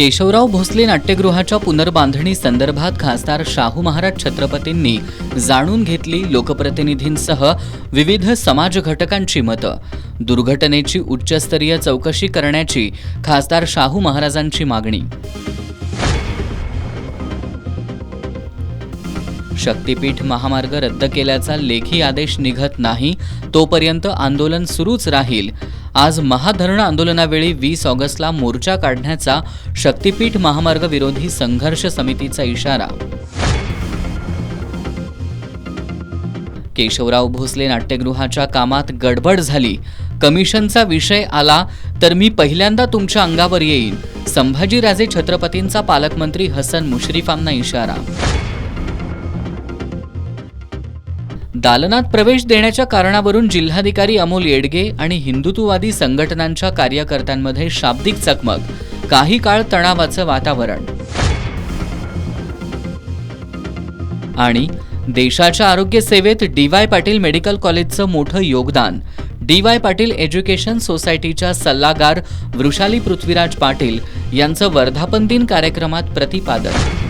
केशवराव भोसले नाट्यगृहाच्या पुनर्बांधणी संदर्भात खासदार शाहू महाराज छत्रपतींनी जाणून घेतली लोकप्रतिनिधींसह विविध समाज घटकांची मतं। दुर्घटनेची उच्चस्तरीय चौकशी करण्याची खासदार शाहू महाराजांची मागणी। शक्तीपीठ महामार्ग रद्द केल्याचा लेखी आदेश निघत नाही तोपर्यंत आंदोलन सुरूच राहील। आज महाधरण आंदोलनावेळी 20 ऑगस्टला मोर्चा काढण्याचा शक्तीपीठ महामार्ग विरोधी संघर्ष समितीचा इशारा। केशवराव भोसले नाट्यगृहाच्या कामात गडबड झाली, कमिशनचा विषय आला तर मी पहिल्यांदा तुमच्या अंगावर येईन, संभाजीराजे छत्रपतींचा पालकमंत्री हसन मुश्रीफांना इशारा। दालनात प्रवेश देण्याच्या कारणावरून जिल्हाधिकारी अमोल येडगे आणि हिंदुत्ववादी संघटनांच्या कार्यकर्त्यांमध्ये शाब्दिक चकमक, काही काळ तणावाचं वातावरण। आणि देशाच्या आरोग्य सेवेत डी.वाय. पाटील मेडिकल कॉलेजचं मोठं योगदान। डी.वाय. पाटील एज्युकेशन सोसायटीच्या सल्लागार वृषाली पृथ्वीराज पाटील यांचं वर्धापन दिन कार्यक्रमात प्रतिपादन।